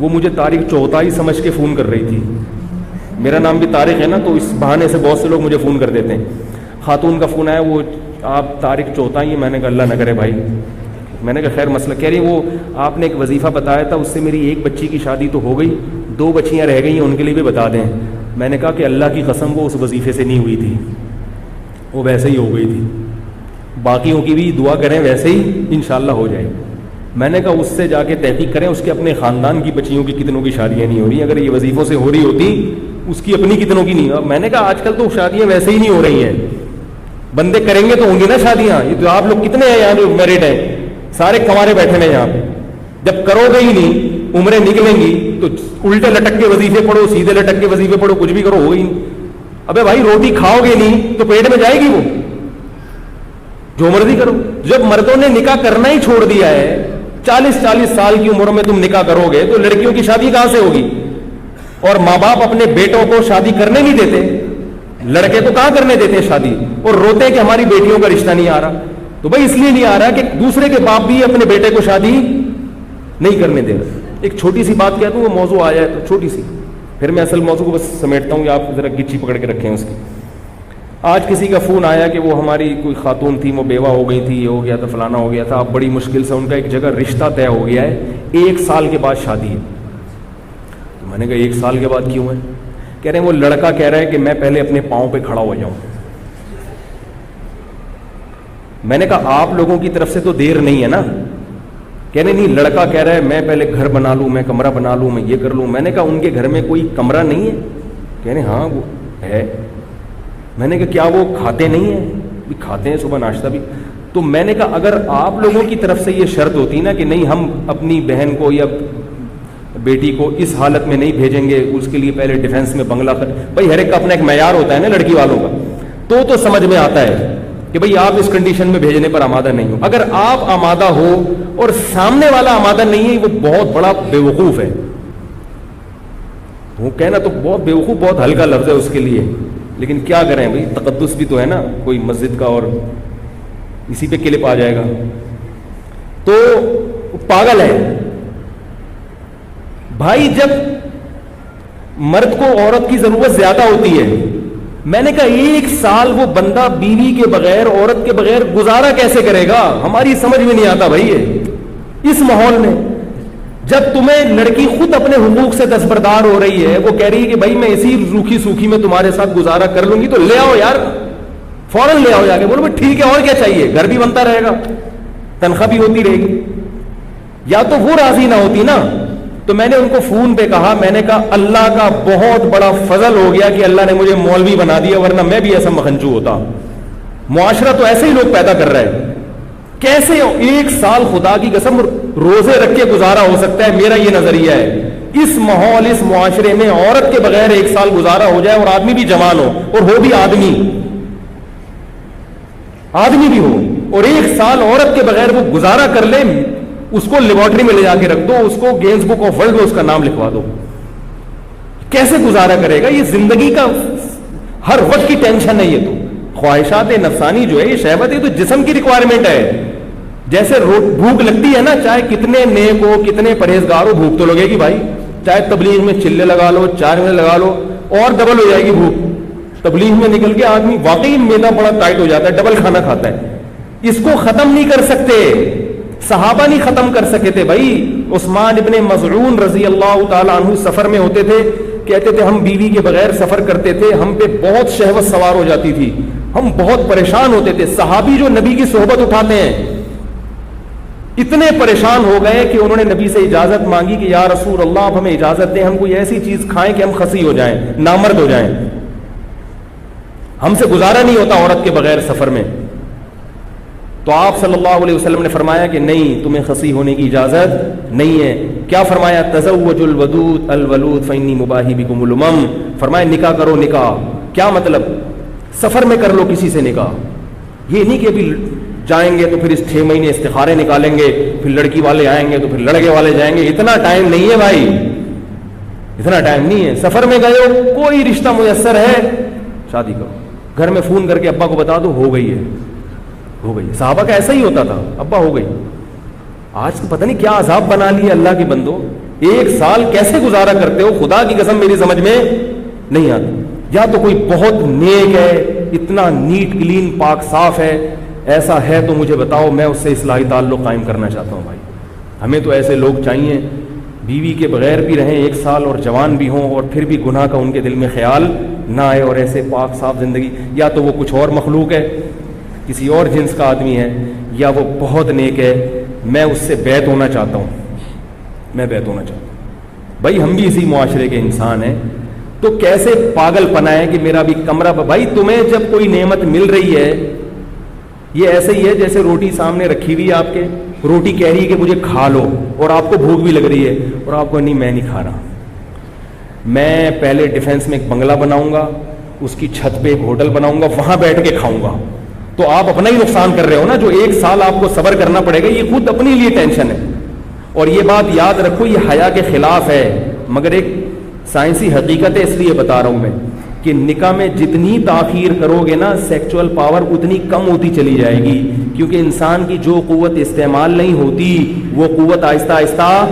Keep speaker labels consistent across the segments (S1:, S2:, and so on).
S1: وہ مجھے طارق چوتھائی سمجھ کے فون کر رہی تھی. میرا نام بھی طارق ہے نا, تو اس بہانے سے بہت سے لوگ مجھے فون کر دیتے ہیں. خاتون کا فون آیا, وہ آپ طارق چوتھائی ہیں. میں نے کہا اللہ نہ کرے بھائی. میں نے کہا خیر مسئلہ. کہہ رہی وہ آپ نے ایک وظیفہ بتایا تھا, اس سے میری ایک بچی کی شادی تو ہو گئی, 2 بچیاں رہ گئی ہیں, ان کے لیے بھی بتا دیں. میں نے کہا کہ اللہ کی قسم وہ اس وظیفے سے نہیں ہوئی تھی, وہ ویسے ہی ہو گئی تھی. باقیوں کی بھی دعا کریں ویسے ہی انشاءاللہ ہو جائے. میں نے کہا اس سے جا کے تحقیق کریں اس کے اپنے خاندان کی بچیوں کی کتنوں کی شادیاں نہیں ہو رہی. اگر یہ وظیفوں سے ہو رہی ہوتی اس کی اپنی کتنوں کی نہیں. میں نے کہا آج کل تو شادیاں ویسے ہی نہیں ہو رہی ہیں, بندے کریں گے تو ہوں گی نا شادیاں. یہ تو آپ لوگ کتنے ہیں یہاں جو میرڈ ہیں, سارے کنوارے بیٹھے ہیں یہاں پہ. جب کرو گے ہی نہیں, عمریں نکلیں گی تو الٹے لٹک کے وظیفے پڑھو, سیدھے لٹک کے وظیفے پڑھو, کچھ بھی کرو ہوگی نہیں. ابے بھائی روٹی کھاؤ گے نہیں تو پیٹ میں جائے گی, وہ جو مرضی کرو. جب مردوں نے نکاح کرنا ہی چھوڑ دیا ہے, 40 سال کی عمر میں تم نکاح کرو گے تو لڑکیوں کی شادی کہاں سے ہوگی؟ اور ماں باپ اپنے بیٹوں کو شادی کرنے نہیں دیتے, لڑکے تو کہاں کرنے دیتے ہیں شادی, اور روتے ہیں کہ ہماری بیٹیوں کا رشتہ نہیں آ رہا. تو بھائی اس لیے نہیں آ رہا کہ دوسرے کے باپ بھی اپنے بیٹے کو شادی نہیں کرنے دے رہے. ایک چھوٹی سی بات کہتا ہوں, وہ موضوع آیا ہے تو چھوٹی سی, پھر میں اصل موضوع کو بس سمیٹتا ہوں, آپ ذرا گچی پکڑ کے رکھیں اس کی. آج کسی کا فون آیا کہ وہ ہماری کوئی خاتون تھی, وہ بیوہ ہو گئی تھی, یہ ہو گیا تھا, فلانا ہو گیا تھا. اب بڑی مشکل سے ان کا ایک جگہ رشتہ طے ہو گیا ہے, 1 سال کے بعد شادی ہے. تو میں نے کہا 1 سال کے بعد کیوں ہے؟ کہہ رہے ہیں وہ لڑکا کہہ رہا ہے کہ میں پہلے اپنے پاؤں پہ کھڑا ہو جاؤں. میں نے کہا آپ لوگوں کی طرف سے تو دیر نہیں ہے نا. کہہ رہے نہیں, لڑکا کہہ رہا ہے میں پہلے گھر بنا لوں, میں کمرہ بنا لوں, میں یہ کر لوں. میں نے کہا ان کے گھر میں کوئی کمرہ نہیں ہے؟ کہہ رہے ہاں وہ ہے. میں نے کہا کیا وہ کھاتے نہیں ہیں؟ بھی کھاتے ہیں, صبح ناشتہ بھی. تو میں نے کہا اگر آپ لوگوں کی طرف سے یہ شرط ہوتی نا کہ نہیں ہم اپنی بہن کو یا بیٹی کو اس حالت میں نہیں بھیجیں گے, اس کے لیے پہلے ڈیفینس میں بنگلہ بھائی ہر ایک کا اپنا ایک معیار ہوتا ہے نا لڑکی والوں کا, تو سمجھ میں آتا ہے کہ بھئی آپ اس کنڈیشن میں بھیجنے پر آمادہ نہیں ہو. اگر آپ آمادہ ہو اور سامنے والا آمادہ نہیں ہے, وہ بہت بڑا بیوقوف ہے. وہ کہنا تو بہت بیوقوف بہت ہلکا لفظ ہے اس کے لیے, لیکن کیا کریں بھئی, تقدس بھی تو ہے نا کوئی مسجد کا, اور اسی پہ کلپ آ جائے گا. تو پاگل ہے بھائی. جب مرد کو عورت کی ضرورت زیادہ ہوتی ہے, میں نے کہا 1 سال وہ بندہ بیوی کے بغیر, عورت کے بغیر گزارا کیسے کرے گا؟ ہماری سمجھ میں نہیں آتا بھائی. اس ماحول میں جب تمہیں لڑکی خود اپنے حقوق سے دستبردار ہو رہی ہے, وہ کہہ رہی ہے کہ بھائی میں اسی روکھی سوکھی میں تمہارے ساتھ گزارا کر لوں گی, تو لے آؤ یار, فوراً لے آؤ جا کے. بولو بھائی ٹھیک ہے, اور کیا چاہیے, گھر بھی بنتا رہے گا, تنخواہ بھی ہوتی رہے گی. یا تو وہ راضی نہ ہوتی نا. تو میں نے ان کو فون پہ کہا, میں نے کہا اللہ کا بہت بڑا فضل ہو گیا کہ اللہ نے مجھے مولوی بنا دیا, ورنہ میں بھی ایسا مخنجو ہوتا. معاشرہ تو ایسے ہی لوگ پیدا کر رہے ہیں. کیسے 1 سال خدا کی قسم روزے رکھ کے گزارا ہو سکتا ہے؟ میرا یہ نظریہ ہے. اس ماحول, اس معاشرے میں عورت کے بغیر 1 سال گزارا ہو جائے, اور آدمی بھی جوان ہو, اور ہو بھی آدمی بھی ہو, اور 1 سال عورت کے بغیر وہ گزارا کر لے, اس کو لیبارٹری میں لے جا کے رکھ دو, اس کو گینز بک آف ورلڈ میں اس کا نام لکھوا دو. کیسے گزارا کرے گا؟ یہ زندگی کا ہر وقت کی ٹینشن ہے. یہ تو خواہشات نفسانی جو ہے, یہ شہوت, یہ تو جسم کی ریکوائرمنٹ ہے. جیسے بھوک لگتی ہے نا, چاہے کتنے نیک ہو, کتنے پرہیزگار ہو, بھوک تو لگے گی بھائی. چاہے تبلیغ میں چلے لگا لو, 4 میں لگا لو, اور ڈبل ہو جائے گی بھوک. تبلیغ میں نکل کے آدمی واقعی میدا بڑا ٹائٹ ہو جاتا ہے, ڈبل کھانا کھاتا ہے. اس کو ختم نہیں کر سکتے, صحابہ نہیں ختم کر سکے تھے بھائی. عثمان ابن مظعون رضی اللہ تعالی عنہ سفر میں ہوتے تھے, کہتے تھے ہم بیوی کے بغیر سفر کرتے تھے, ہم پہ بہت شہوت سوار ہو جاتی تھی, ہم بہت پریشان ہوتے تھے. صحابی جو نبی کی صحبت اٹھاتے ہیں, اتنے پریشان ہو گئے کہ انہوں نے نبی سے اجازت مانگی کہ یا رسول اللہ آپ ہمیں اجازت دیں, ہم کوئی ایسی چیز کھائیں کہ ہم خسی ہو جائیں, نامرد ہو جائیں, ہم سے گزارا نہیں ہوتا عورت کے بغیر سفر میں. تو آپ صلی اللہ علیہ وسلم نے فرمایا کہ نہیں, تمہیں خسی ہونے کی اجازت نہیں ہے. کیا فرمایا؟ تزوج الودود الولود فانی مباہی بکم الامم. فرمایا نکاح کرو. نکاح کیا مطلب؟ سفر میں کر لو کسی سے نکاح. یہ نہیں کہ ابھی جائیں گے تو پھر اس 6 مہینے استخارے نکالیں گے, پھر لڑکی والے آئیں گے تو پھر لڑکے والے جائیں گے. اتنا ٹائم نہیں ہے بھائی, اتنا ٹائم نہیں ہے. سفر میں گئے ہو, کوئی رشتہ میسر ہے, شادی کرو. گھر میں فون کر کے ابا کو بتا دو, ہو گئی ہے, ہو گئی. صحابہ کا ایسا ہی ہوتا تھا, ابا ہو گئی. آج تو پتہ نہیں کیا عذاب بنا لیا اللہ کے بندو. 1 سال کیسے گزارا کرتے ہو خدا کی قسم میری سمجھ میں نہیں آتی. یا تو کوئی بہت نیک ہے, اتنا نیٹ کلین پاک صاف ہے, ایسا ہے تو مجھے بتاؤ, میں اس سے اصلاحی تعلق قائم کرنا چاہتا ہوں. بھائی ہمیں تو ایسے لوگ چاہیے, بیوی کے بغیر بھی رہیں 1 سال اور جوان بھی ہوں اور پھر بھی گناہ کا ان کے دل میں خیال نہ آئے, اور ایسے پاک صاف زندگی. یا تو وہ کچھ اور مخلوق ہے, کسی اور جنس کا آدمی ہے, یا وہ بہت نیک ہے. میں اس سے بیعت ہونا چاہتا ہوں, میں بیعت ہونا چاہتا ہوں. بھائی ہم بھی اسی معاشرے کے انسان ہیں, تو کیسے پاگل پنا ہے کہ میرا بھی کمرہ. بھائی تمہیں جب کوئی نعمت مل رہی ہے, یہ ایسے ہی ہے جیسے روٹی سامنے رکھی ہوئی ہے آپ کے, روٹی کہہ رہی ہے کہ مجھے کھا لو, اور آپ کو بھوک بھی لگ رہی ہے, اور آپ کو نہیں میں نہیں کھا رہا, میں پہلے ڈیفینس میں ایک بنگلہ بناؤں گا, اس کی چھت پہ ایک ہوٹل بناؤں گا, وہاں بیٹھ کے کھاؤں گا. تو آپ اپنا ہی نقصان کر رہے ہو نا. جو 1 سال آپ کو صبر کرنا پڑے گا یہ خود اپنے لیے ٹینشن ہے. اور یہ بات یاد رکھو, یہ حیا کے خلاف ہے, مگر ایک سائنسی حقیقت ہے, اس لیے بتا رہا ہوں میں کہ نکاح میں جتنی تاخیر کرو گے نا سیکچول پاور اتنی کم ہوتی چلی جائے گی, کیونکہ انسان کی جو قوت استعمال نہیں ہوتی وہ قوت آہستہ آہستہ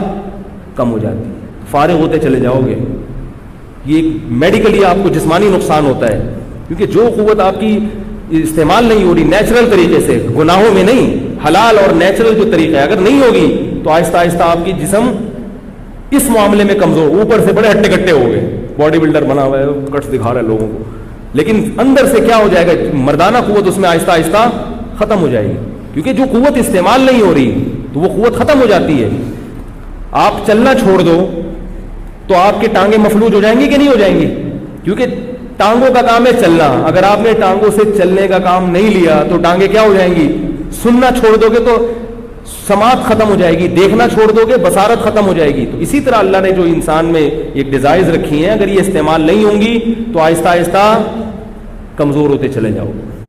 S1: کم ہو جاتی, فارغ ہوتے چلے جاؤ گے. یہ میڈیکلی آپ کو جسمانی نقصان ہوتا ہے, کیونکہ جو قوت آپ کی استعمال نہیں ہو رہی نیچرل طریقے سے, گناہوں میں نہیں, حلال اور نیچرل جو طریقہ ہے, اگر نہیں ہوگی تو آہستہ آہستہ آپ کی جسم اس معاملے میں کمزور, اوپر سے بڑے ہٹے کٹے ہو گئے, باڈی بلڈر بنا ہوا ہے, کٹس دکھا رہا ہے لوگوں کو, لیکن اندر سے کیا ہو جائے گا, مردانہ قوت اس میں آہستہ آہستہ ختم ہو جائے گی, کیونکہ جو قوت استعمال نہیں ہو رہی تو وہ قوت ختم ہو جاتی ہے. آپ چلنا چھوڑ دو تو آپ کی ٹانگیں مفلوج ہو جائیں گی کہ نہیں ہو جائیں گی, کیونکہ ٹانگوں کا کام ہے چلنا. اگر آپ نے ٹانگوں سے چلنے کا کام نہیں لیا تو ٹانگیں کیا ہو جائیں گی, سننا چھوڑ دو گے تو سماعت ختم ہو جائے گی, دیکھنا چھوڑ دو گے بصارت ختم ہو جائے گی. تو اسی طرح اللہ نے جو انسان میں ایک ڈیزائرز رکھی ہیں, اگر یہ استعمال نہیں ہوں گی تو آہستہ آہستہ کمزور ہوتے چلے جاؤ گے.